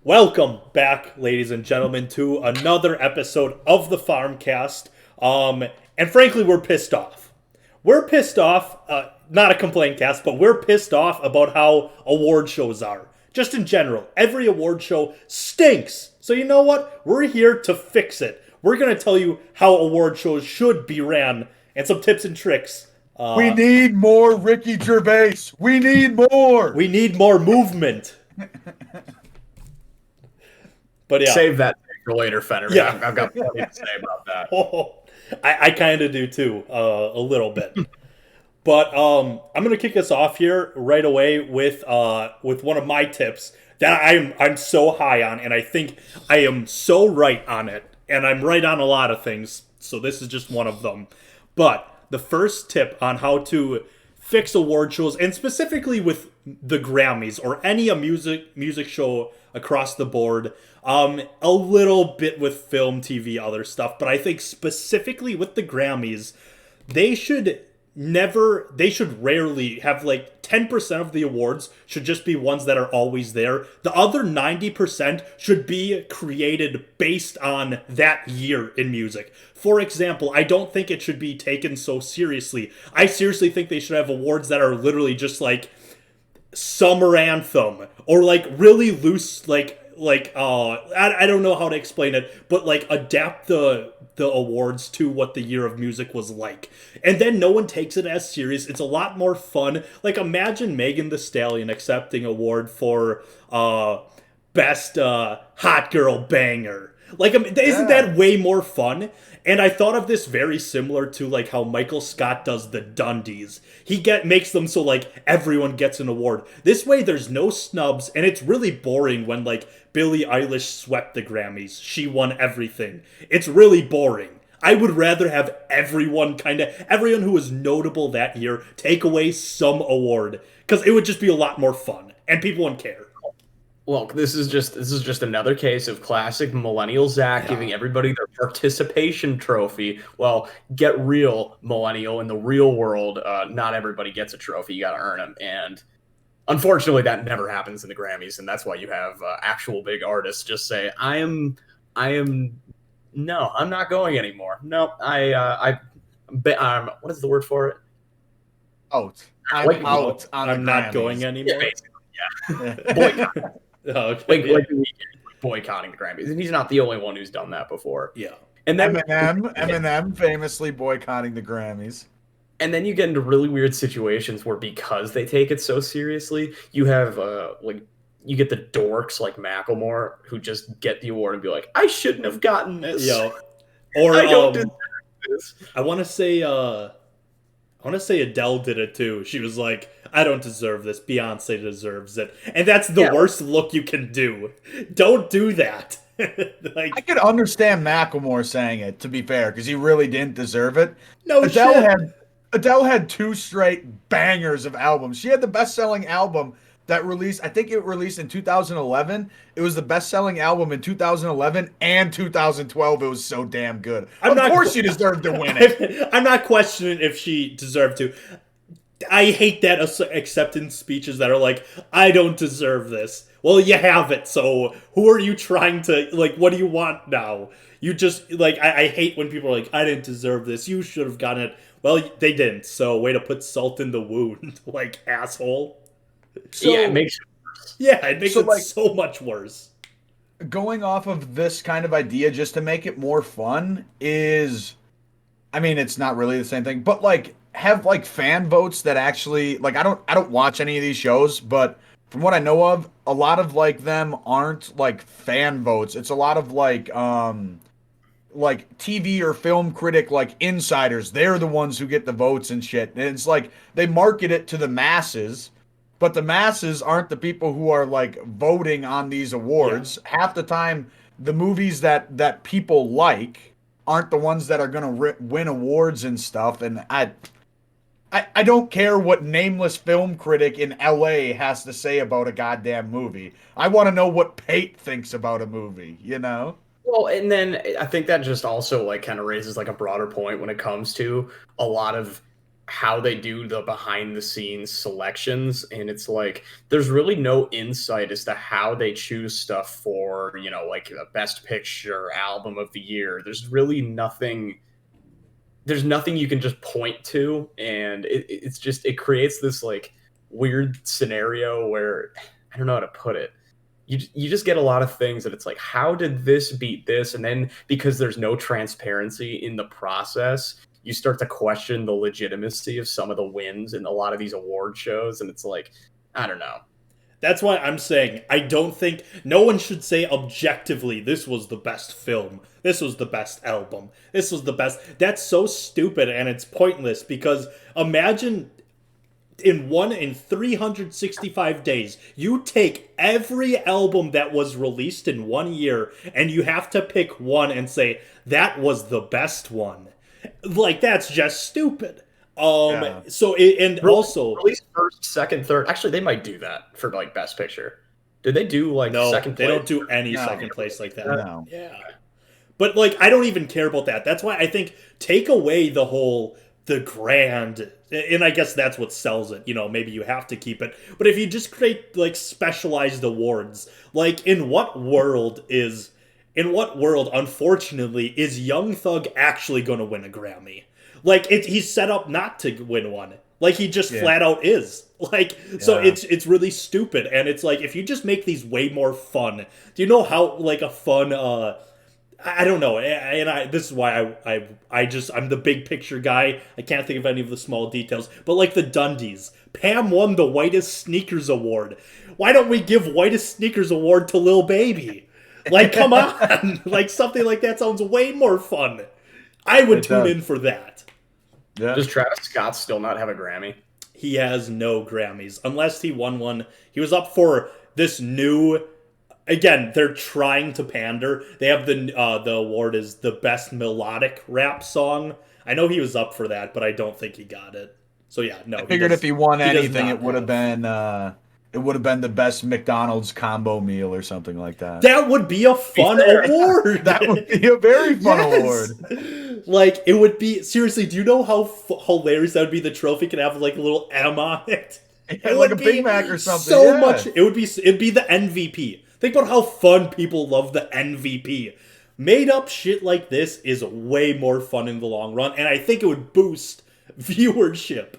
Welcome back, ladies and gentlemen, to another episode of the Farmcast. And frankly, we're pissed off. We're pissed off, not a complaint cast, but we're pissed off about how award shows are. Just in general, every award show stinks. So you know what? We're here to fix it. We're going to tell you how award shows should be ran and some tips and tricks. We need more Ricky Gervais. We need more. We need more movement. But yeah. Save that for later, Fenner. Yeah. I've got plenty to say about that. Oh, I kind of do too, a little bit. But I'm gonna kick us off here right away with one of my tips that I'm so high on, and I think I am so right on it, and I'm right on a lot of things. So this is just one of them. But the first tip on how to fix award shows, and specifically with the Grammys or any music show across the board, a little bit with film, TV, other stuff, but I think specifically with the Grammys, they should rarely have like 10% of the awards should just be ones that are always there. The other 90% should be created based on that year in music. For example, I don't think it should be taken so seriously. I seriously think they should have awards that are literally just like summer anthem or like really loose, I don't know how to explain it, but like adapt the awards to what the year of music was like, and then no one takes it as serious. It's a lot more fun. Like imagine Megan Thee Stallion accepting award for best hot girl banger. Like isn't that way more fun? And I thought of this very similar to like how Michael Scott does the Dundies. He makes them so like everyone gets an award. This way there's no snubs, and it's really boring when like Billie Eilish swept the Grammys. She won everything. It's really boring. I would rather have everyone who was notable that year take away some award, because it would just be a lot more fun and people wouldn't care. Look, this is just another case of classic millennial Zach giving everybody their participation trophy. Well, get real, millennial. In the real world, not everybody gets a trophy. You got to earn them, and unfortunately, that never happens in the Grammys, and that's why you have actual big artists just say, "I'm not going anymore. No, what is the word for it? Out. I'm out. I'm not going anymore. Yeah. Boycott. Oh, okay. Like the Weeknd boycotting the Grammys, and he's not the only one who's done that before. Yeah. And then Eminem famously boycotting the Grammys. And then you get into really weird situations where, because they take it so seriously, you have you get the dorks like Macklemore who just get the award and be like, I shouldn't have gotten this. Yeah. Or I don't deserve this. I want to say Adele did it too. She was like, I don't deserve this. Beyonce deserves it. And that's the worst look you can do. Don't do that. I could understand Macklemore saying it, to be fair, because he really didn't deserve it. No shit. Adele had 2 straight bangers of albums. She had the best-selling album that released, I think it released in 2011. It was the best-selling album in 2011 and 2012. It was so damn good. Of course she deserved to win it. I'm not questioning if she deserved to. I hate that acceptance speeches that are like, I don't deserve this. Well, you have it, so who are you trying to, like, what do you want now? You just, like, I hate when people are like, I didn't deserve this. You should have gotten it. Well, they didn't, so way to put salt in the wound, like, asshole. So, yeah, it makes it worse. Yeah, it makes it so much worse. Going off of this kind of idea, just to make it more fun, is, I mean, it's not really the same thing, but, like, have, like, fan votes that actually, like, I don't watch any of these shows, but from what I know of, a lot of, like, them aren't, like, fan votes. It's a lot of, like TV or film critic, like, insiders. They're the ones who get the votes and shit. And it's like, they market it to the masses, but the masses aren't the people who are, like, voting on these awards. Yeah. Half the time, the movies that people like aren't the ones that are going to win awards and stuff. And I don't care what nameless film critic in LA has to say about a goddamn movie. I want to know what Pate thinks about a movie, you know? Well, and then I think that just also, like, kind of raises, like, a broader point when it comes to a lot of how they do the behind the scenes selections, and it's like there's really no insight as to how they choose stuff for, you know, like the best picture, album of the year. There's really nothing, there's nothing you can just point to, and it's just, it creates this like weird scenario where I don't know how to put it. You just get a lot of things that it's like, how did this beat this? And then because there's no transparency in the process, you start to question the legitimacy of some of the wins in a lot of these award shows, and it's like, I don't know. That's why I'm saying I don't think no one should say objectively this was the best film, this was the best album, this was the best. That's so stupid and it's pointless because imagine in 365 days, you take every album that was released in 1 year and you have to pick one and say that was the best one. Like that's just stupid. So and also release first, second, third. Actually, they might do that for like best picture. Did they do like no, second place? They don't do any second place like that. No. Yeah. But like I don't even care about that. That's why I think take away the grand, and I guess that's what sells it. You know, maybe you have to keep it. But if you just create like specialized awards, like in what world, unfortunately, is Young Thug actually going to win a Grammy? Like he's set up not to win one. Like he just flat out is. Like so it's really stupid. And it's like if you just make these way more fun. Do you know how like a fun I don't know, and this is why I'm the big picture guy. I can't think of any of the small details, but like the Dundies, Pam won the Whitest Sneakers Award. Why don't we give Whitest Sneakers Award to Lil Baby? Like, come on, like something like that sounds way more fun. I would tune in for that. Yeah. Does Travis Scott still not have a Grammy? He has no Grammys unless he won one. He was up for this new. Again, they're trying to pander. They have the award is the best melodic rap song. I know he was up for that, but I don't think he got it. So yeah, no. I figured if he won anything, it would have been the best McDonald's combo meal or something like that. That would be a fun award. That would be a very fun award. Like it would be seriously. Do you know how hilarious that would be? The trophy could have like a little M on it. Yeah, like a Big Mac or something. So much. It'd be the MVP. Think about how fun people love the MVP. Made up shit like this is way more fun in the long run, and I think it would boost viewership.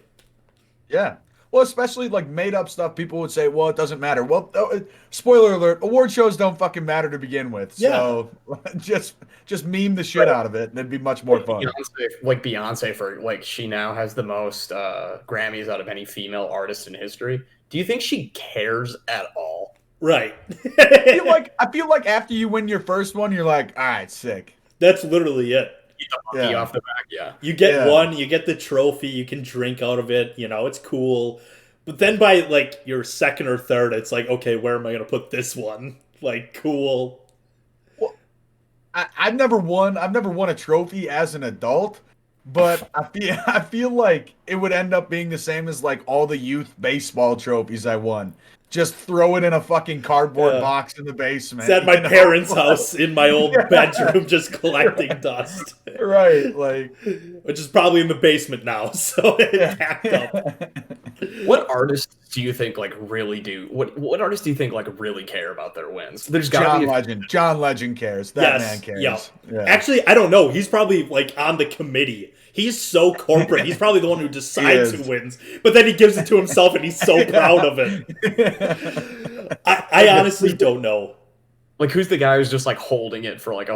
Yeah. Well, especially like made up stuff, people would say, well, it doesn't matter. Well, spoiler alert, award shows don't fucking matter to begin with. So just meme the shit out of it and it'd be much more fun. Beyonce for like she now has the most Grammys out of any female artist in history. Do you think she cares at all? Right. I feel like after you win your first one, you're like, all right, sick. That's literally it. Off the back, You get one, you get the trophy, you can drink out of it, you know, it's cool. But then by like your second or third, it's like, okay, where am I gonna put this one? Like, cool. Well, I've never won a trophy as an adult, but I feel like it would end up being the same as like all the youth baseball trophies I won. Just throw it in a fucking cardboard box in the basement. It's at my parents' house in my old bedroom, just collecting dust. Right, like, which is probably in the basement now, so it's packed up. What artists do you think like really do? What artists do you think like really care about their wins? There's John Legend. John Legend cares. That man cares. Yeah. Actually, I don't know. He's probably like on the committee. He's so corporate. He's probably the one who decides who wins. But then he gives it to himself, and he's so proud of it. I honestly don't know. Like, who's the guy who's just like holding it for like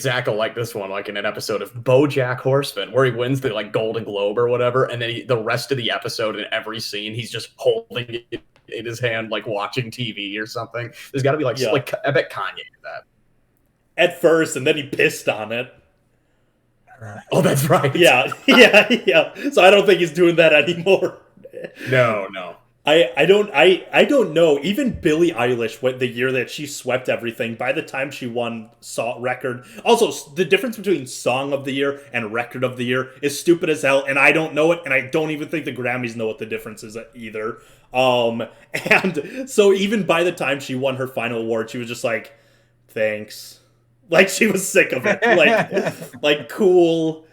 Zach will like this one, like in an episode of BoJack Horseman, where he wins the like Golden Globe or whatever, and then the rest of the episode in every scene he's just holding it in his hand, like watching TV or something. There's got to be like I bet Kanye did that at first, and then he pissed on it. Oh, that's right. Yeah. So I don't think he's doing that anymore. No. I don't know. Even Billie Eilish, the year that she swept everything, by the time she won record. Also, the difference between Song of the Year and Record of the Year is stupid as hell, and I don't know it, and I don't even think the Grammys know what the difference is either. And so even by the time she won her final award, she was just like, thanks. Like, she was sick of it. Like cool.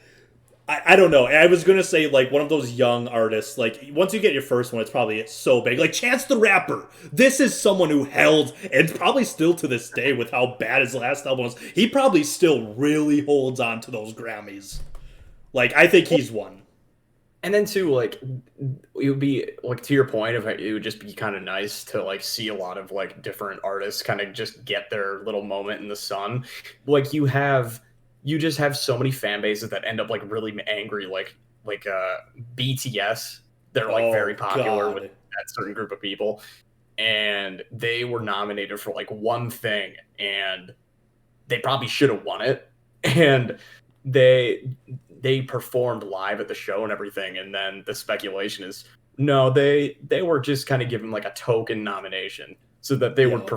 I don't know. I was gonna say like one of those young artists. Like once you get your first one, it's probably so big. Like Chance the Rapper. This is someone who held and probably still to this day with how bad his last album was. He probably still really holds on to those Grammys. Like I think he's one. And then too, like it would be like to your point of it would just be kind of nice to like see a lot of like different artists kind of just get their little moment in the sun. Like you just have so many fan bases that end up like really angry, like BTS. They're like very popular with that certain group of people, and they were nominated for like one thing, and they probably should have won it, and they performed live at the show and everything, and then the speculation is no, they were just kind of given like a token nomination so that they would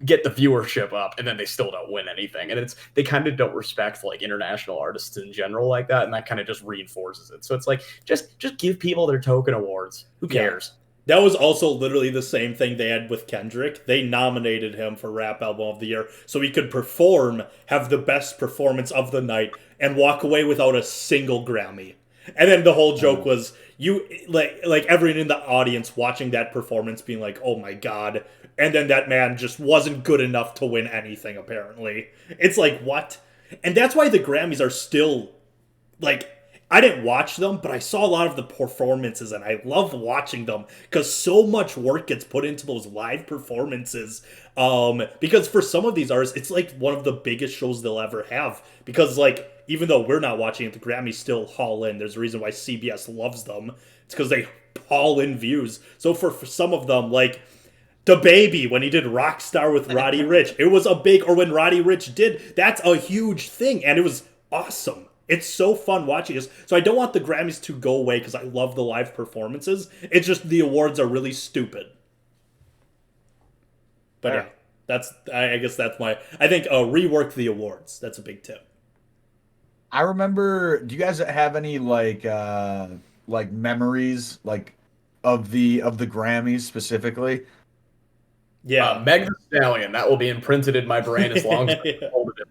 get the viewership up, and then they still don't win anything. And they kind of don't respect like international artists in general like that, and that kind of just reinforces it. So it's like just give people their token awards. Who cares? That was also literally the same thing they had with Kendrick. They nominated him for Rap Album of the Year so he could perform, have the best performance of the night, and walk away without a single Grammy. And then the whole joke was you like everyone in the audience watching that performance being like, "Oh my god." And then that man just wasn't good enough to win anything, apparently. It's like, what? And that's why the Grammys are still, like, I didn't watch them, but I saw a lot of the performances, and I love watching them, because so much work gets put into those live performances. Because for some of these artists, it's like one of the biggest shows they'll ever have. Because, like, even though we're not watching it, the Grammys still haul in. There's a reason why CBS loves them. It's because they haul in views. So for some of them, like DaBaby, when he did Rockstar with Roddy Ricch, it was a big, or when Roddy Ricch did, that's a huge thing, and it was awesome. It's so fun watching this. So I don't want the Grammys to go away because I love the live performances. It's just the awards are really stupid. But yeah, I guess that's I think rework the awards. That's a big tip. I remember, do you guys have any like memories like of the Grammys specifically? Yeah, Meg Thee Stallion. That will be imprinted in my brain as long as I hold it in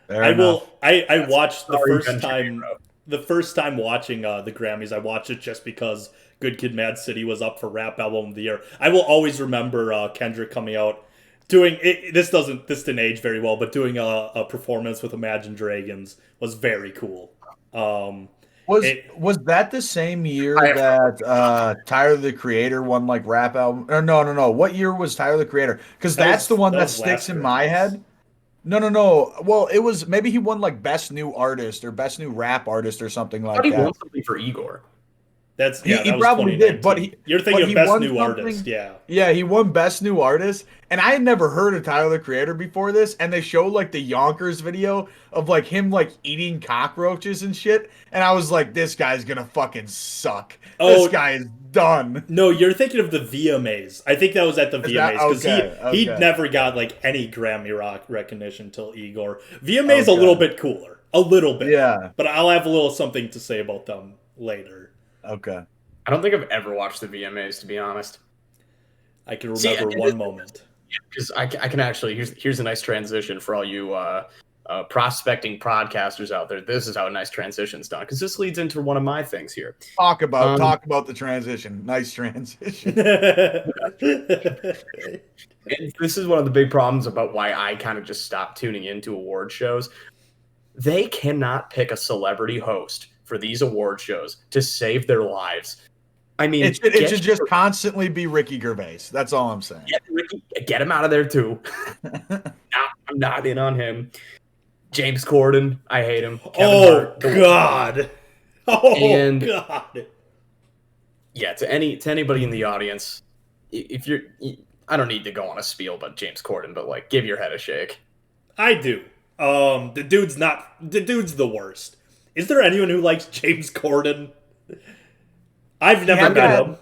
there. I watched the first time watching the Grammys. I watched it just because Good Kid, Mad City was up for Rap Album of the Year. I will always remember Kendrick coming out doing it. This didn't age very well, but doing a performance with Imagine Dragons was very cool. Was that the same year that Tyler the Creator won like Rap Album? Or no. What year was Tyler the Creator? Because that's the one that sticks in my head. No. Well, it was maybe he won like Best New Artist or Best New Rap Artist or something like that. He won something for Igor. He probably did, but you're thinking of Best New Artist, yeah. Yeah, he won Best New Artist, and I had never heard of Tyler the Creator before this, and they showed like the Yonkers video of like him like eating cockroaches and shit, and I was like, this guy's gonna fucking suck. This guy is done. No, you're thinking of the VMAs. I think that was at the VMAs because he never got like any Grammy Rock recognition till Igor. VMA's a little bit cooler, a little bit, yeah. But I'll have a little something to say about them later. Okay. I don't think I've ever watched the VMAs, to be honest. I can remember one moment. Because I can actually, here's a nice transition for all you prospecting podcasters out there. This is how a nice transition's done, because this leads into one of my things here. Talk about the transition. Nice transition. And this is one of the big problems about why I kind of just stopped tuning into award shows. They cannot pick a celebrity host for these award shows to save their lives. I mean, it should just constantly be Ricky Gervais. That's all I'm saying. Get him out of there too. I'm not in on him. James Corden, I hate him. God. Yeah, to anybody in the audience, if I don't need to go on a spiel about James Corden, but like, give your head a shake. I do. The dude's the worst. Is there anyone who likes James Corden? I've never met him.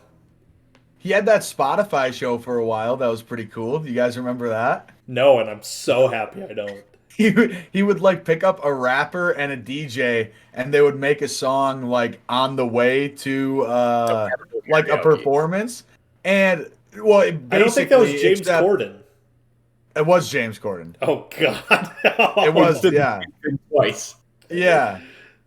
He had that Spotify show for a while. That was pretty cool. You guys remember that? No, and I'm so happy I don't. He would like pick up a rapper and a DJ, and they would make a song like on the way to like a performance. And well, I don't think that was James Corden. It was James Corden. Oh God! It was, yeah. Twice. Yeah.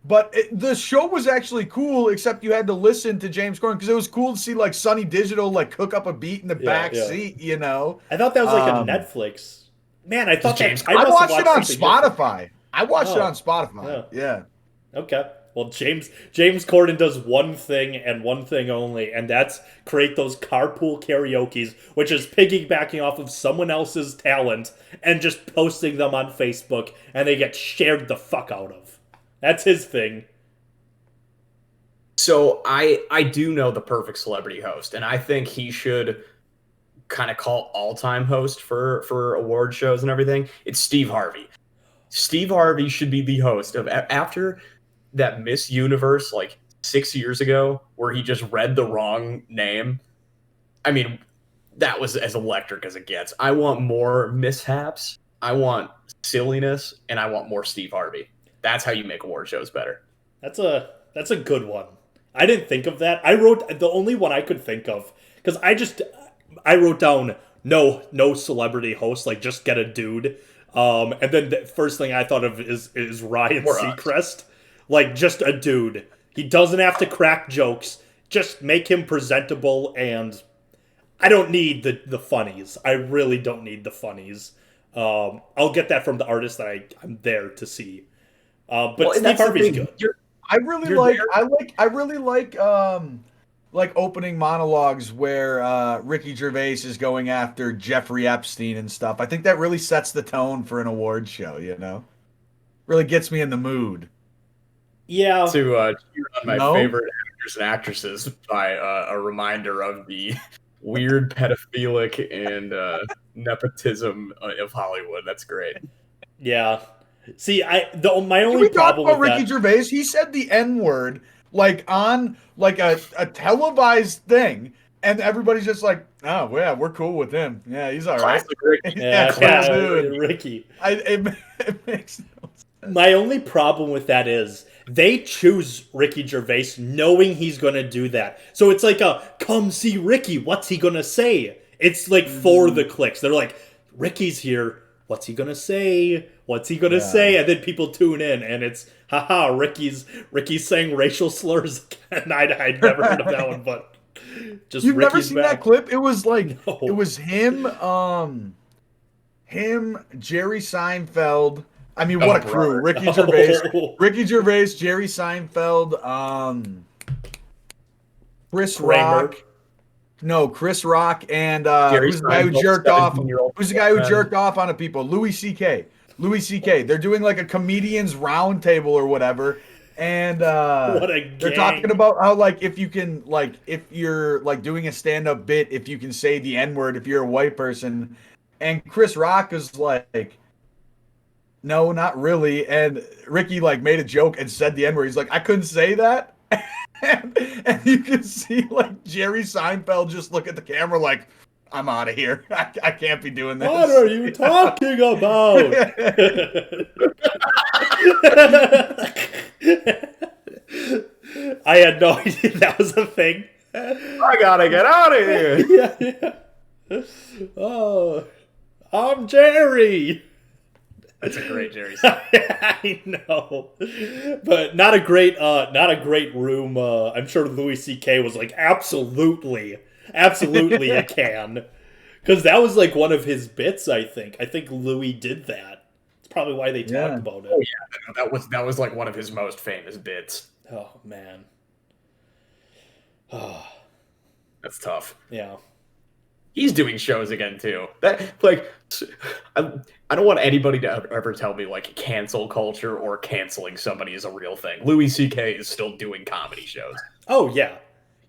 But the show was actually cool, except you had to listen to James Corden because it was cool to see like Sonny Digital like cook up a beat in the back seat, you know. I thought that was like a Netflix. Man, I thought James. I I must have watched it on something different. Spotify. I watched it on Spotify. Yeah. Okay. Well, James Corden does one thing and one thing only, and that's create those carpool karaoke's, which is piggybacking off of someone else's talent and just posting them on Facebook, and they get shared the fuck out of. That's his thing. So I do know the perfect celebrity host, and I think he should kind of call all-time host for award shows and everything. It's Steve Harvey. Steve Harvey should be the host of after that Miss Universe like 6 years ago where he just read the wrong name. I mean, that was as electric as it gets. I want more mishaps. I want silliness, and I want more Steve Harvey. That's how you make award shows better. That's a good one. I didn't think of that. I wrote the only one I could think of because I wrote down no celebrity host, like just get a dude. And then the first thing I thought of is Ryan Seacrest, like just a dude. He doesn't have to crack jokes. Just make him presentable, and I don't need the funnies. I really don't need the funnies. I'll get that from the artist that I'm there to see. But Steve Harvey's good. I really like opening monologues where Ricky Gervais is going after Jeffrey Epstein and stuff. I think that really sets the tone for an award show, you know? Really gets me in the mood. Yeah. To cheer on my favorite actors and actresses by a reminder of the weird pedophilic and nepotism of Hollywood. That's great. Yeah. See, my only Can we talk problem about with Ricky Gervais? He said the N-word like on like a televised thing, and everybody's just like, oh yeah, we're cool with him. Yeah, he's all right. Ricky. It makes no sense. My only problem with that is they choose Ricky Gervais knowing he's going to do that. So it's like come see Ricky. What's he going to say? It's like for the clicks. They're like, Ricky's here. What's he going to say? What's he going to say? And then people tune in, and it's, haha, Ricky's saying racial slurs again. I'd never heard of that one, but just You've Ricky's never seen back. that clip? It was like, No. It was him, Jerry Seinfeld. I mean, what a crew. Ricky Gervais, Jerry Seinfeld, Chris Rock. No, Chris Rock and who's the guy who jerked off? Who's the guy who jerked off on people? Louis C.K. They're doing like a comedians roundtable or whatever, and they're talking about how like if you're like doing a stand-up bit, if you can say the N-word if you're a white person, and Chris Rock is like, no, not really, and Ricky like made a joke and said the N-word. He's like, I couldn't say that. And you can see like Jerry Seinfeld just look at the camera like, I'm out of here. I can't be doing this. What are you talking about? I had no idea that was a thing. I gotta get out of here. Yeah. Oh, I'm Jerry. That's a great Jerry Seinfeld. I know, but not a great room. I'm sure Louis C.K. was like, absolutely you can, because that was like one of his bits. I think Louis did that. It's probably why they talked about it. Oh yeah, that was like one of his most famous bits. Oh man, that's tough. Yeah. He's doing shows again too. That like, I don't want anybody to ever tell me like cancel culture or canceling somebody is a real thing. Louis C.K. is still doing comedy shows. Oh yeah,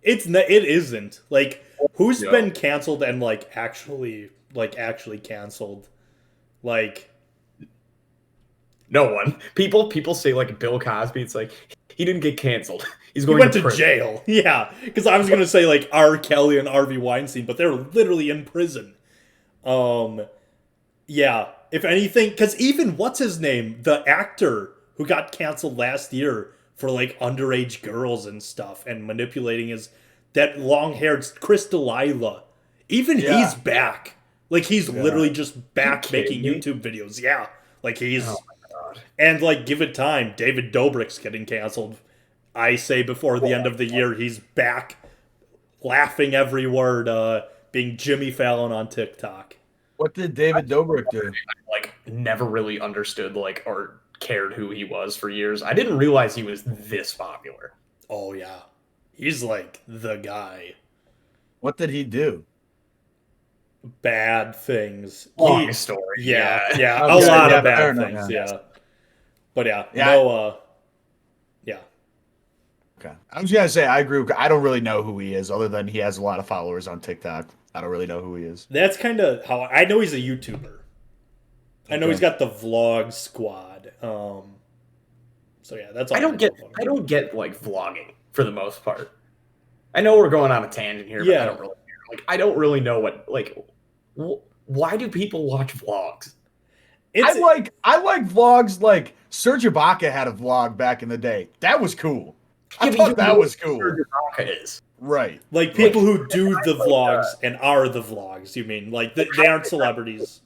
it isn't like who's been canceled and like actually canceled, like no one. People say like Bill Cosby. It's like he didn't get canceled. He went to jail. Yeah, because I was gonna say like R. Kelly and Harvey Weinstein, but they're literally in prison. Yeah. If anything, because even what's his name, the actor who got canceled last year for like underage girls and stuff and manipulating that long-haired Chris D'Elia, even he's back. Like he's literally just back making YouTube videos. Yeah, like he's And like, give it time. David Dobrik's getting canceled. I say before the end of the year, he's back, laughing every word, being Jimmy Fallon on TikTok. What did David Dobrik do? Like, never really understood or cared who he was for years. I didn't realize he was this popular. Oh yeah, he's like the guy. What did he do? Bad things. Long story. Yeah. Okay, A lot yeah, of bad fair enough, things. yeah. Yeah. But yeah. Yeah. Okay. I was gonna say I agree. I don't really know who he is, other than he has a lot of followers on TikTok. I don't really know who he is. That's kind of how I know he's a YouTuber. I know he's got the vlog squad. So yeah, that's all. I don't get like vlogging for the most part. I know we're going on a tangent here, but I don't really care. Like, I don't really know why do people watch vlogs? I like vlogs. Like Serge Ibaka had a vlog back in the day. That was cool. I thought that was cool. Serge Ibaka is. Right. Like people who do the vlogs and are the vlogs. You mean like they aren't celebrities?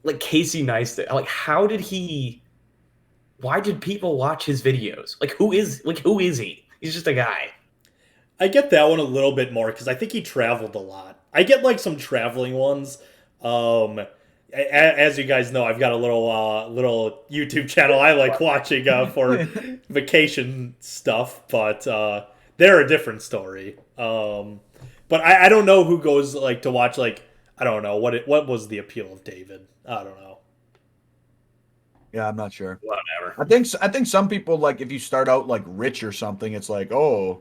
Like Casey Neistat. Like, why did people watch his videos? Like, who is he? He's just a guy. I get that one a little bit more because I think he traveled a lot. I get like some traveling ones. As you guys know, I've got a little YouTube channel I like watching for vacation stuff, but they're a different story. But I don't know who goes like to watch like I don't know what was the appeal of David. I don't know. Yeah, I'm not sure. Whatever. I think some people, like, if you start out like rich or something, it's like, oh,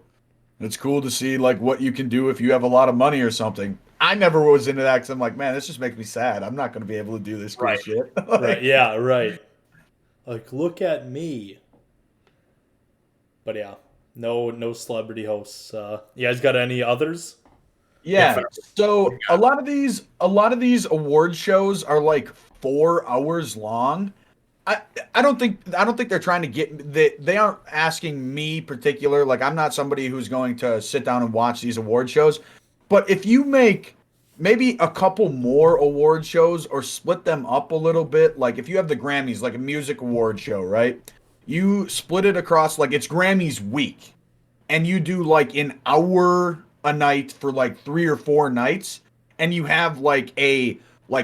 it's cool to see like what you can do if you have a lot of money or something. I never was into that because I'm like, man, this just makes me sad. I'm not going to be able to do this cool shit. Right? Yeah, right. Like, look at me. But yeah, no celebrity hosts. You guys got any others? Yeah. So a lot of these award shows are like 4 hours long. I don't think they're trying to get they aren't asking me particular, like I'm not somebody who's going to sit down and watch these award shows. But if you make maybe a couple more award shows or split them up a little bit, like if you have the Grammys, like a music award show, right? You split it across, like it's Grammys week, and you do like an hour a night for like 3 or 4 nights, and you have like a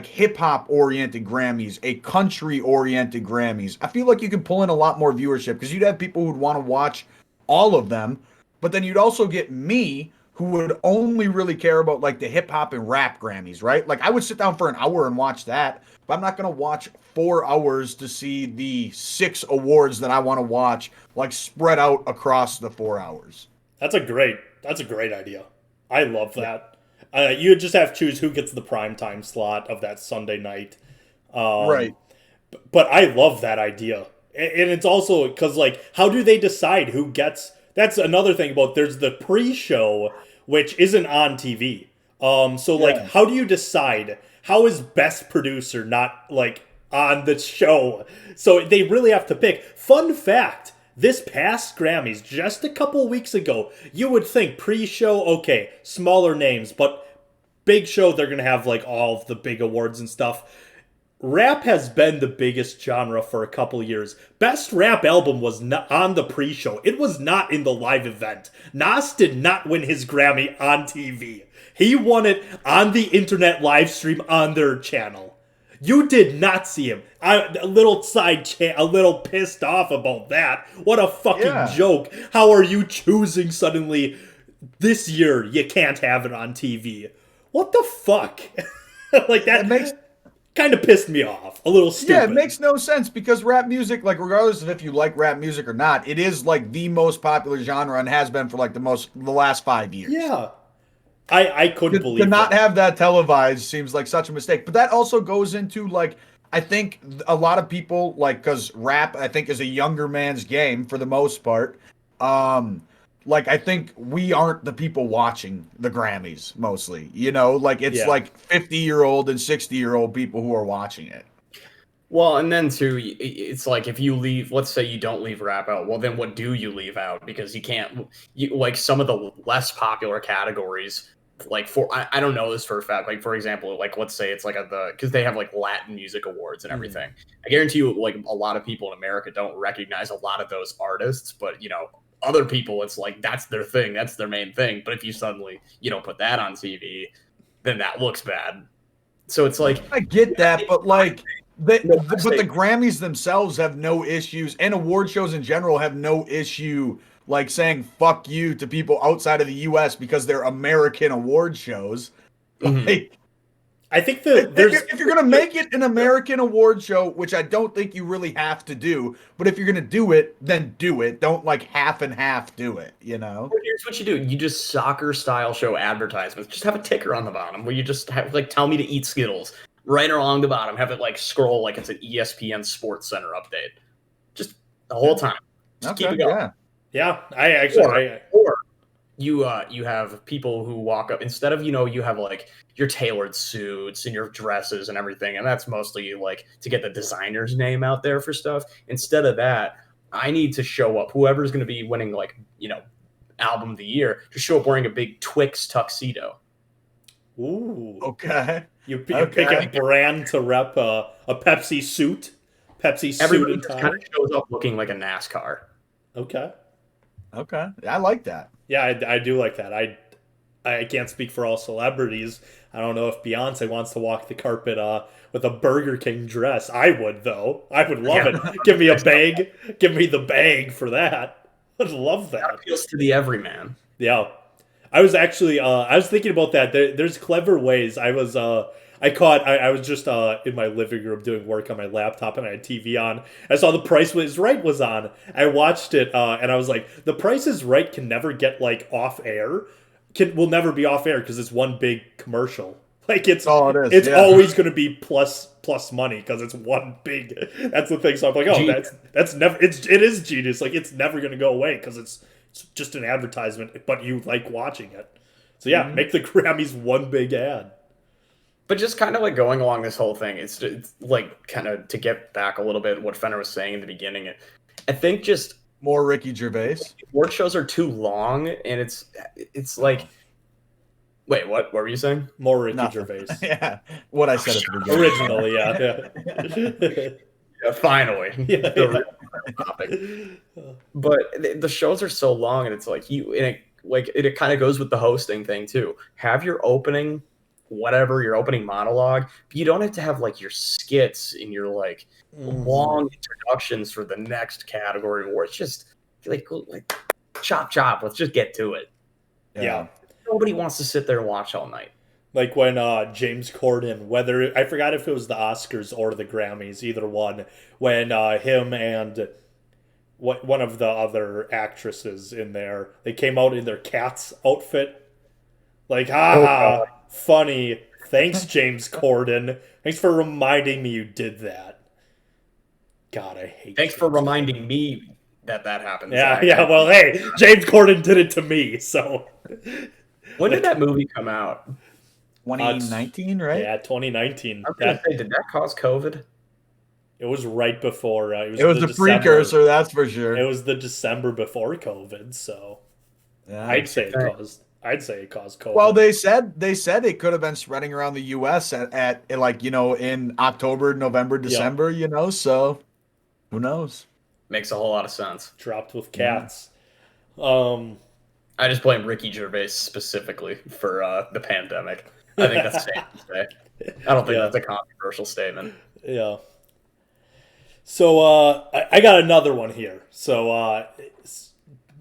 hip hop oriented Grammys, a country oriented Grammys. I feel like you can pull in a lot more viewership because you'd have people who'd want to watch all of them, but then you'd also get me who would only really care about like the hip hop and rap Grammys, right? Like I would sit down for an hour and watch that, but I'm not going to watch 4 hours to see the 6 awards that I want to watch, like spread out across the 4 hours. That's a great idea. I love that. You just have to choose who gets the primetime slot of that Sunday night. Right. But I love that idea. And it's also because, like, how do they decide who gets... That's another thing about there's the pre-show, which isn't on TV. Like, how do you decide? How is best producer not, like, on the show? So they really have to pick. Fun fact. This past Grammys, just a couple weeks ago, you would think pre-show, okay, smaller names, but big show, they're going to have like all of the big awards and stuff. Rap has been the biggest genre for a couple years. Best rap album was not on the pre-show. It was not in the live event. Nas did not win his Grammy on TV. He won it on the internet live stream on their channel. You did not see him. A little pissed off about that. What a fucking joke. How are you choosing suddenly this year you can't have it on TV? What the fuck? Like that makes kind of pissed me off. A little stupid. Yeah, it makes no sense because rap music, like regardless of if you like rap music or not, it is like the most popular genre and has been for like the last 5 years. Yeah. I couldn't believe to not have that televised seems like such a mistake. But that also goes into like, I think a lot of people like, because rap I think is a younger man's game for the most part. Like I think we aren't the people watching the Grammys mostly. You know, like it's like 50-year-old and 60-year-old people who are watching it. Well, and then too, it's like if you leave, let's say you don't leave rap out, well, then what do you leave out? Because you can't, like some of the less popular categories, like I don't know this for a fact. Like for example, like let's say it's like because they have like Latin music awards and everything. I guarantee you, like a lot of people in America don't recognize a lot of those artists, but other people, it's like that's their thing, that's their main thing. But if you suddenly don't put that on TV, then that looks bad. So it's like I get that, but like but the Grammys themselves have no issues, and award shows in general have no issue like saying fuck you to people outside of the US because they're American award shows. Like, I think if you're gonna make it an American award show, which I don't think you really have to do, but if you're gonna do it, then do it. Don't like half and half do it, Well, here's what you do: you just soccer style show advertisements. Just have a ticker on the bottom where you just have like tell me to eat Skittles right along the bottom. Have it like scroll like it's an ESPN Sports Center update, just the whole time. Just keep it going. Yeah, I actually. Or you have people who walk up instead of you have like your tailored suits and your dresses and everything, and that's mostly like to get the designer's name out there for stuff. Instead of that, I need to show up. Whoever's going to be winning like album of the year to show up wearing a big Twix tuxedo. Ooh, okay. You pick a brand to rep a Pepsi suit. Everybody and tie. kind of shows up looking like a NASCAR. Okay, I like that. Yeah, I do like that. I can't speak for all celebrities. I don't know if Beyonce wants to walk the carpet with a Burger King dress. I would, though. I would love it. Give me a bag. Give me the bag for that. I'd love that. That appeals to the everyman. Yeah. I was actually I was thinking about that. There's clever ways. I was just in my living room doing work on my laptop, and I had TV on. I saw The Price is Right was on. I watched it and I was like, The Price is Right can never get like off air. Will never be off air because it's one big commercial. Like it's always going to be plus money because it's one big. That's the thing. So I'm like, oh, that's never. It is genius. Like it's never going to go away because it's just an advertisement, but you like watching it. So yeah, make the Grammys one big ad. But just kind of like going along this whole thing, it's like kind of to get back a little bit what Fenner was saying in the beginning. I think just more Ricky Gervais. Award shows are too long, and it's like, wait, what were you saying? More Ricky Gervais. Yeah, what I said at the beginning. Originally, yeah. Yeah, finally, the topic. But the shows are so long, and it's like it kind of goes with the hosting thing too. Have your opening, your opening monologue, but you don't have to have like your skits and your like long introductions for the next category where it's just like chop. Let's just get to it. Yeah. Nobody wants to sit there and watch all night. Like when James Corden, I forgot if it was the Oscars or the Grammys, either one, when him and one of the other actresses in there, they came out in their cat's outfit. Like, funny. Thanks, James Corden. Thanks for reminding me you did that. God, I hate Thanks for reminding me that happened. Yeah, well, hey, James Corden did it to me, so. When did that movie come out? 2019, right? Yeah, 2019. I was gonna say, did that cause COVID? It was right before. It was the precursor, that's for sure. It was the December before COVID, so yeah, I'd say it caused COVID. Well, they said it could have been spreading around the U.S. at like in October, November, December. So who knows? Makes a whole lot of sense. Dropped with cats. I just blame Ricky Gervais specifically for the pandemic. I think that's safe to say. I don't think that's a controversial statement. Yeah. So I got another one here. So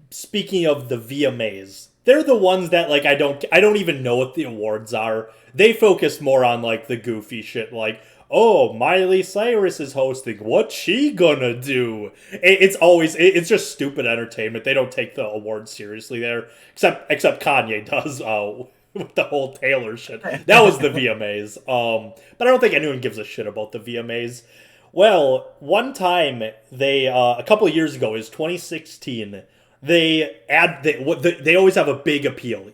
speaking of the VMAs, they're the ones that like I don't even know what the awards are. They focus more on like the goofy shit, like, oh, Miley Cyrus is hosting. What's she gonna do? It's just stupid entertainment. They don't take the awards seriously there, except Kanye does. With the whole Taylor shit. That was the VMAs. But I don't think anyone gives a shit about the VMAs. Well, one time they a couple of years ago, it was 2016. They always have a big appeal,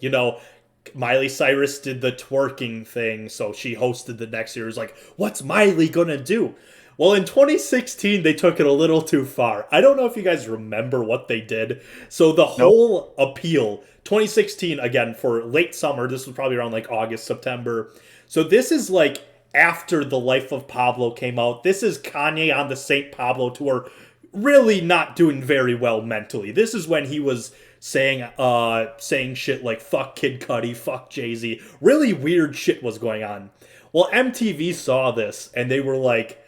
Miley Cyrus did the twerking thing, so she hosted the next year. It was like, what's Miley gonna do? Well, in 2016, they took it a little too far. I don't know if you guys remember what they did. So the whole appeal, 2016, again, for late summer, this was probably around like August, September. So this is like after The Life of Pablo came out. This is Kanye on the St. Pablo tour, really not doing very well mentally. This is when he was saying shit like fuck Kid Cudi, fuck Jay-Z. Really weird shit was going on. Well, MTV saw this and they were like,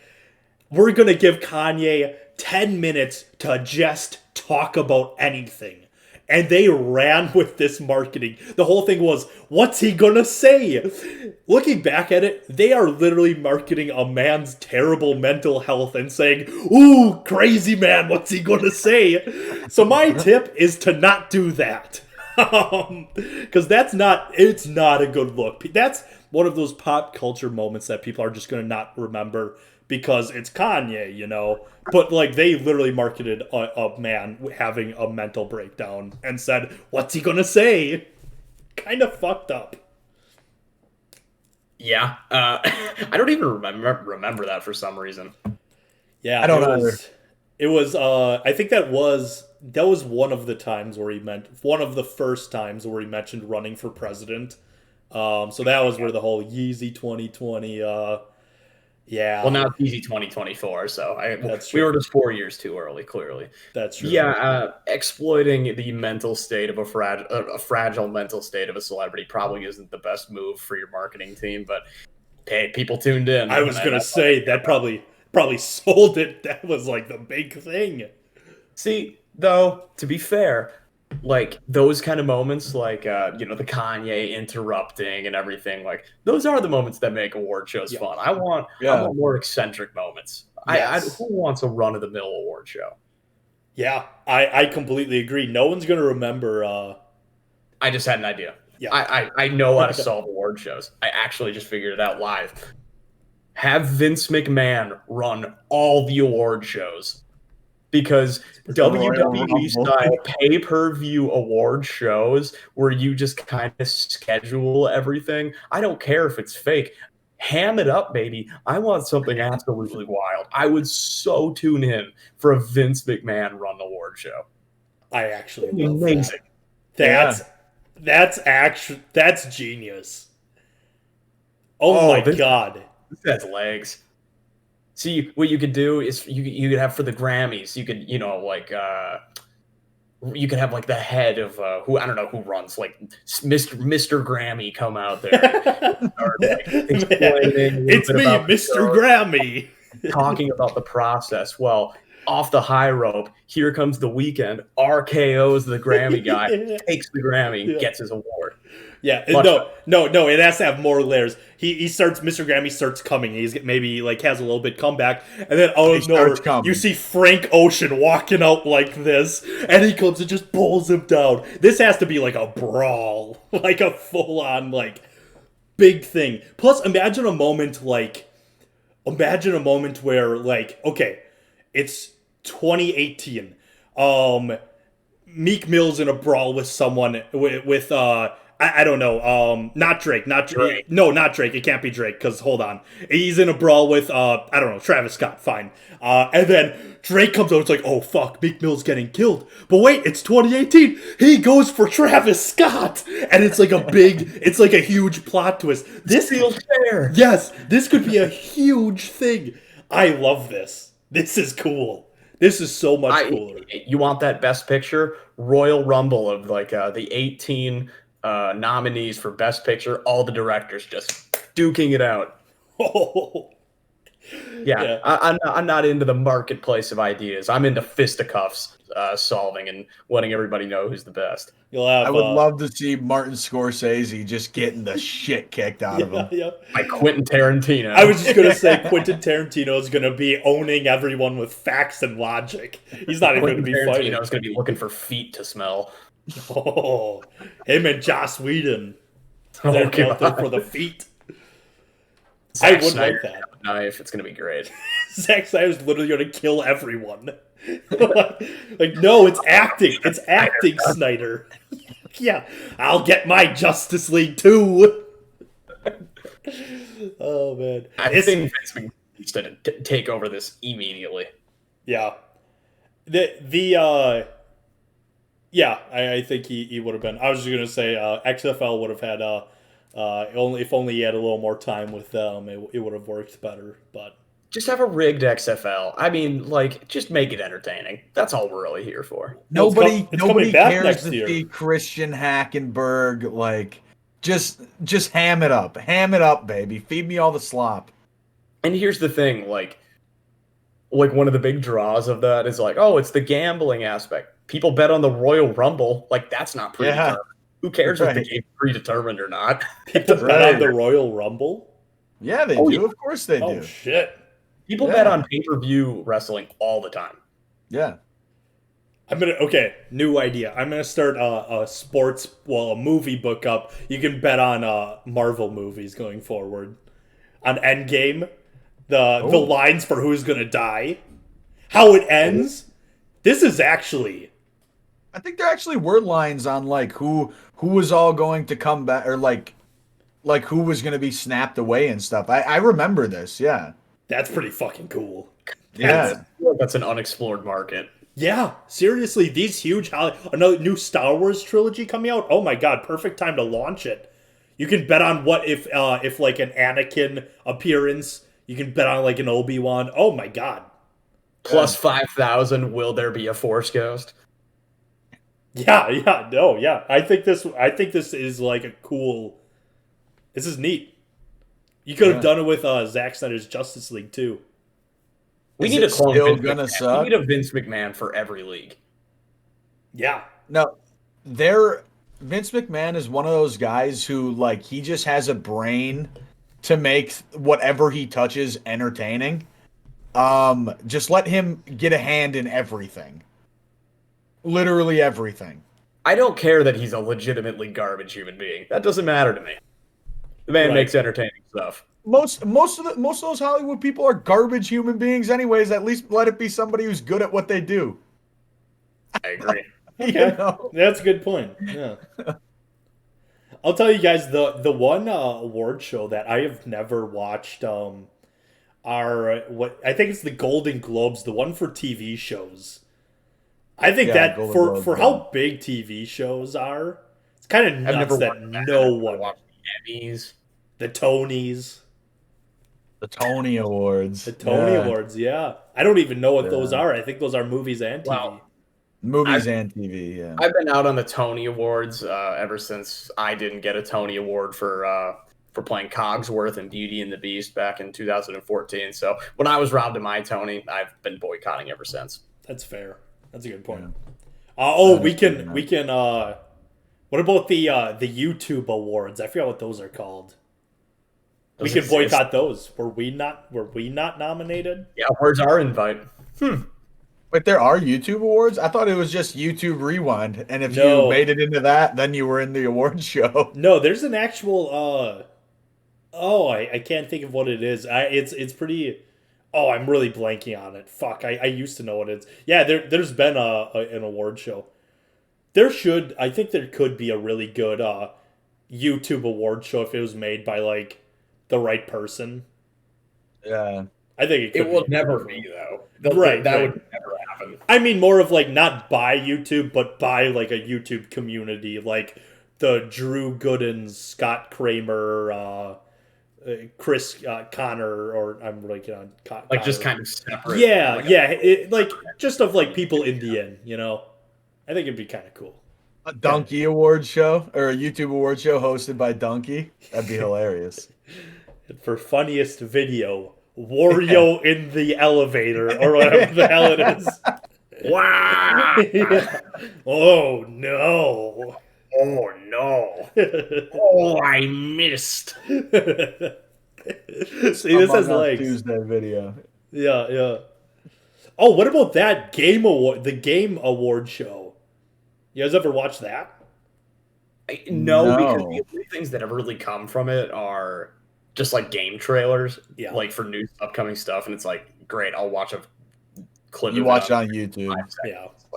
we're going to give Kanye 10 minutes to just talk about anything. And they ran with this marketing. The whole thing was, what's he going to say? Looking back at it, they are literally marketing a man's terrible mental health and saying, ooh, crazy man, what's he going to say? So my tip is to not do that. Because it's not a good look. That's one of those pop culture moments that people are just going to not remember because it's Kanye, you know? But, like, they literally marketed a man having a mental breakdown and said, what's he gonna say? Kind of fucked up. Yeah. I don't even remember that for some reason. Yeah, I don't either. It was, I think that was one of the times where one of the first times where he mentioned running for president. So that was where the whole Yeezy 2020, yeah. Well, now it's easy 2024, so we were just 4 years too early, clearly. That's true. Yeah, exploiting the mental state of a fragile mental state of a celebrity probably isn't the best move for your marketing team, but hey, people tuned in. I was going to say that probably sold it. That was like the big thing. See, though, to be fair, like those kind of moments, like the Kanye interrupting and everything, like those are the moments that make award shows fun. I want more eccentric moments. Yes. Who wants a run-of-the-mill award show? Yeah, I completely agree. No one's gonna remember. I just had an idea. Yeah, I know how to solve award shows. I actually just figured it out live. Have Vince McMahon run all the award shows. Because WWE style pay-per-view award shows where you just kind of schedule everything. I don't care if it's fake. Ham it up, baby. I want something absolutely wild. I would so tune in for a Vince McMahon run award show. I actually love amazing. That's genius. Oh my God. That's legs. See, what you could do is you could have for the Grammys, you could, you could have like the head of who I don't know who runs, like Mr. Grammy come out there. It's me, Mr. Grammy. Talking about the process. Well, off the high rope, here comes the Weeknd, RKO's the Grammy guy, takes the Grammy, gets his award. Yeah, no, it has to have more layers. He starts, Mr. Grammy starts coming. He's maybe like has a little bit comeback, and then out of nowhere, you see Frank Ocean walking out like this, and he comes and just pulls him down. This has to be like a brawl, like a full-on like big thing. Plus, imagine a moment where like, okay, it's 2018. Meek Mill's in a brawl with someone with I don't know. Not Drake. No, not Drake. It can't be Drake because hold on. He's in a brawl with I don't know, Travis Scott. Fine. And then Drake comes out. It's like, oh fuck, Meek Mill's getting killed. But wait, it's 2018. He goes for Travis Scott, and it's like a huge plot twist. This feels fair. Yes, this could be a huge thing. I love this. This is cool. This is so much cooler. You want that Best Picture? Royal Rumble of like the 18 nominees for Best Picture, all the directors just duking it out. Oh. Yeah. I'm not into the marketplace of ideas. I'm into fisticuffs solving and letting everybody know who's the best. I would love to see Martin Scorsese just getting the shit kicked out of him. Yeah. By Quentin Tarantino. I was just going to say Quentin Tarantino is going to be owning everyone with facts and logic. He's not even going to be fighting. Tarantino's going to be looking for feet to smell. Oh, him and Joss Whedon. They're out there for the feet. Zack I would Snyder like that. Knife. It's going to be great. Zack Snyder's literally going to kill everyone. like, no, it's acting. It's acting, Snyder. Yeah, I'll get my Justice League too. Oh man, I think needs to take over this immediately. Yeah. I think he would have been. I was just gonna say XFL would have had if only he had a little more time with them, it would have worked better. But just have a rigged XFL. I mean, like, just make it entertaining. That's all we're really here for. Nobody cares next to year. see Christian Hackenberg. Like, just ham it up, baby. Feed me all the slop. And here's the thing, like one of the big draws of that is like, oh, it's the gambling aspect. People bet on the Royal Rumble. Like, that's not predetermined. Who cares if the game's predetermined or not? People bet on the Royal Rumble? Yeah, they do. Yeah. Of course they do. Oh, shit. People bet on pay-per-view wrestling all the time. Yeah. New idea. I'm gonna start a movie book up. You can bet on Marvel movies going forward. On Endgame, the lines for who's gonna die, how it ends. This is actually. I think there actually were lines on like who was all going to come back, or like who was going to be snapped away and stuff. I remember this. Yeah. That's pretty fucking cool. Yeah. That's an unexplored market. Yeah, seriously, these huge another new Star Wars trilogy coming out. Oh my god, perfect time to launch it. You can bet on what if like an Anakin appearance. You can bet on like an Obi-Wan. Oh my god. Plus 5,000. Will there be a Force Ghost? Yeah. I think this is like a cool. This is neat. You could have done it with Zack Snyder's Justice League too. We need a clone. We need a Vince McMahon for every league. Yeah. No, Vince McMahon is one of those guys who like he just has a brain to make whatever he touches entertaining. Just let him get a hand in everything. Literally everything. I don't care that he's a legitimately garbage human being. That doesn't matter to me. The man makes entertaining stuff. Most of those Hollywood people are garbage human beings anyways. At least let it be somebody who's good at what they do. I agree. Okay. That's a good point. Yeah. I'll tell you guys the one award show that I have never watched are what I think it's the Golden Globes, the one for TV shows. I think that for how big TV shows are, it's kind of nuts that no one watched the Emmys, the Tonys, the Tony Awards, Awards. Yeah, I don't even know what those are. I think those are movies and TV. Wow. Movies and TV. Yeah, I've been out on the Tony Awards ever since I didn't get a Tony Award for playing Cogsworth in Beauty and the Beast back in 2014. So when I was robbed of my Tony, I've been boycotting ever since. That's fair. That's a good point. Yeah. We can. What about the YouTube Awards? I forgot what those are called. We can boycott those. Were we not nominated? Yeah. Where's our invite? Wait, there are YouTube awards? I thought it was just YouTube Rewind, and if you made it into that, then you were in the awards show. No, there's an actual. I can't think of what it is. It's pretty. Oh, I'm really blanking on it. Fuck, I used to know what it is. Yeah, there's been an award show. I think there could be a really good YouTube award show if it was made by like the right person. Yeah. I think it will never be though. That would never happen. I mean, more of like not by YouTube, but by like a YouTube community, like the Drew Goodens, Scott Kramer, Chris Connor, or I'm like on like Connor. Just kind of separate. Yeah, like just of like people in the end, you know. I think it'd be kind of cool. A Donkey Award show or a YouTube award show hosted by Donkey. That'd be hilarious. For funniest video. Wario in the elevator, or whatever the hell it is. Wow! Yeah. Oh no! Oh no! Oh, I missed. See, this has legs. Tuesday video. Yeah. Oh, what about that game award? The game award show. You guys ever watch that? No, because the only things that have really come from it are just like game trailers, like for new upcoming stuff, and it's like, great, I'll watch a clip. You watch it on YouTube,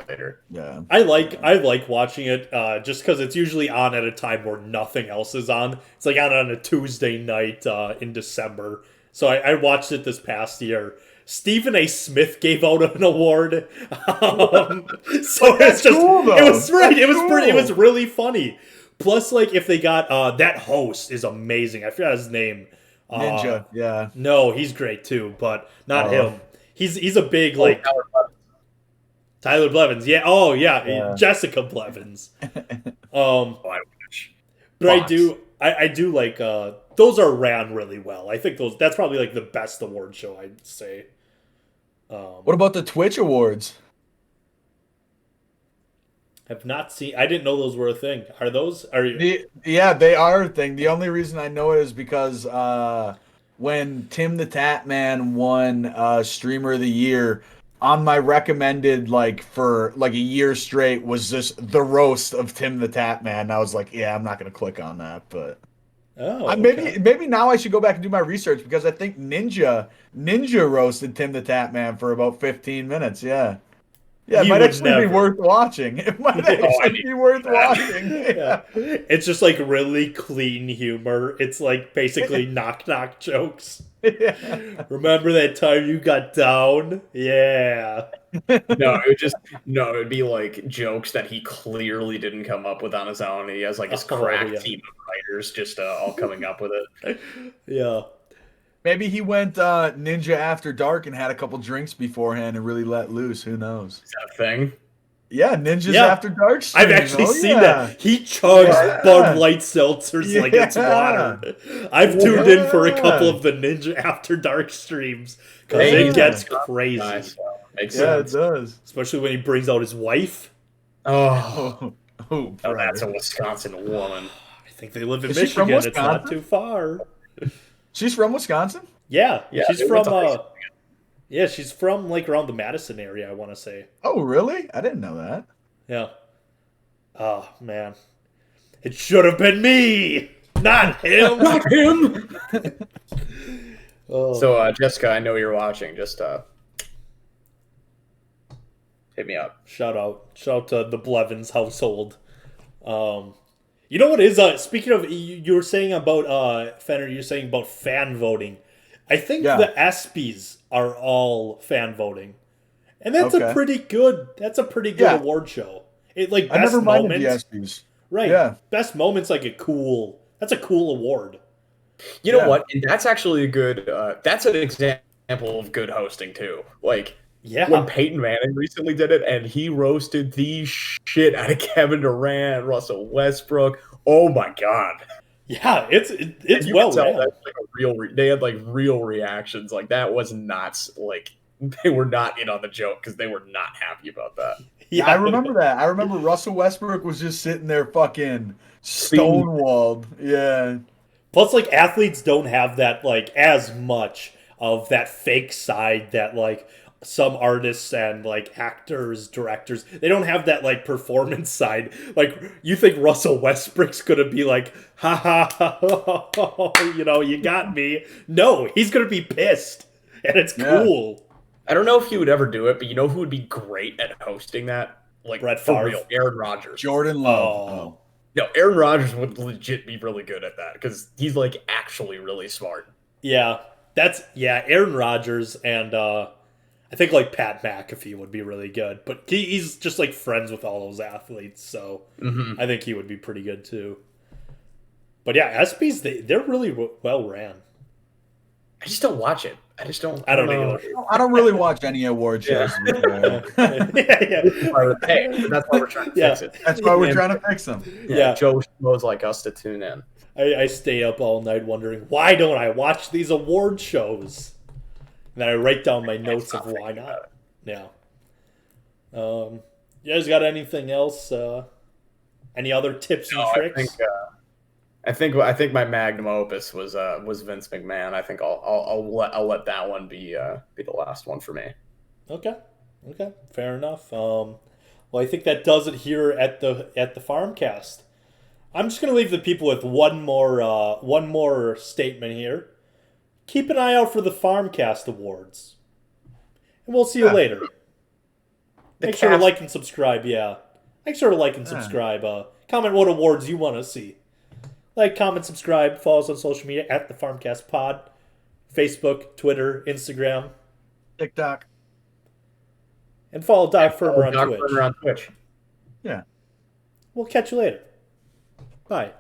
later. Yeah, I like watching it just because it's usually on at a time where nothing else is on. It's like on a Tuesday night in December. So I watched it this past year. Stephen A. Smith gave out an award. So it's just cool, though. it was right. That's It was cool. it was really funny. Plus, like if they got that host is amazing. I forgot his name. Ninja, yeah. No, he's great too, but not Oh. him. He's a big like Tyler Blevins. Yeah. Oh yeah. Jessica Blevins. Oh, I wish. But I do like those are ran really well. I think that's probably like the best award show I'd say. What about the Twitch Awards? Have not seen. I didn't know those were a thing. Are those? Are you? Yeah, they are a thing. The only reason I know it is because when Tim the Tat Man won Streamer of the Year, on my recommended for like a year straight was just the roast of Tim the Tat Man. I was like, yeah, I'm not gonna click on that, but maybe now I should go back and do my research because I think Ninja roasted Tim the Tat Man for about 15 minutes. Yeah. Yeah, it might actually be worth watching. It might actually be worth watching. Yeah. It's just like really clean humor. It's like basically knock jokes. Yeah. Remember that time you got down? Yeah. It'd be like jokes that he clearly didn't come up with on his own. He has like his crack team of writers just all coming up with it. Yeah. Maybe he went Ninja After Dark and had a couple drinks beforehand and really let loose. Who knows? Is that a thing? Yeah, Ninja's After Dark stream. I've actually seen that. He chugs Bud Light seltzers like it's water. I've tuned in for a couple of the Ninja After Dark streams because it gets crazy. Nice. Makes sense. It does. Especially when he brings out his wife. Oh, that's a Wisconsin woman. I think they live in Michigan. It's not too far. She's from Wisconsin? Yeah. She's from she's from like around the Madison area, I want to say. Oh, really? I didn't know that. Yeah. Oh, man. It should have been me, not him. Not him. So, Jessica, I know you're watching. Just hit me up. Shout out to the Blevins household. You know what is speaking of you were saying about Fenner, you're saying about fan voting. I think the ESPYs are all fan voting, and that's a pretty good award show. It like best I never minded moments, the ESPYs. right? Yeah, best moments that's a cool award. You know what? And that's actually a good. That's an example of good hosting too. Like. Yeah. When Peyton Manning recently did it, and he roasted the shit out of Kevin Durant, Russell Westbrook. Oh my god! Yeah, it's well done. Like they had like real reactions. Like that was not like they were not in on the joke because they were not happy about that. Yeah, I remember that. I remember Russell Westbrook was just sitting there fucking stonewalled. Yeah. Plus, like athletes don't have that like as much of that fake side that like. Some artists and like actors, directors, they don't have that like performance side. Like you think Russell Westbrook's gonna be like, ha ha ha, you got me. No, he's gonna be pissed, and it's cool. I don't know if he would ever do it, but you know who would be great at hosting that? Like Brett for Favre. real, Aaron Rodgers, Jordan Love. No, Aaron Rodgers would legit be really good at that because he's like actually really smart. Yeah, Aaron Rodgers and. I think like Pat McAfee would be really good, but he's just like friends with all those athletes, so I think he would be pretty good too. But yeah, ESPYs they're really well ran. I just don't watch it. I don't know. I don't really watch any award shows. Yeah. Hey, that's why we're trying to fix it. That's why we're trying to fix them. Yeah, Joe knows like us to tune in. I stay up all night wondering why don't I watch these award shows. And then I write down my notes of why not. Yeah. You guys got anything else? Any other tips and tricks? I think my magnum opus was Vince McMahon. I think I'll let that one be the last one for me. Okay, fair enough. Well, I think that does it here at the Farmcast. I'm just gonna leave the people with one more statement here. Keep an eye out for the Farmcast Awards. And we'll see you later. Make sure to like and subscribe, Make sure to like and subscribe. Comment what awards you want to see. Like, comment, subscribe, follow us on social media at the Farmcast Pod. Facebook, Twitter, Instagram, TikTok. and follow Doc Firmer on Doc Twitch. Firmer on Twitch. Yeah. We'll catch you later. Bye.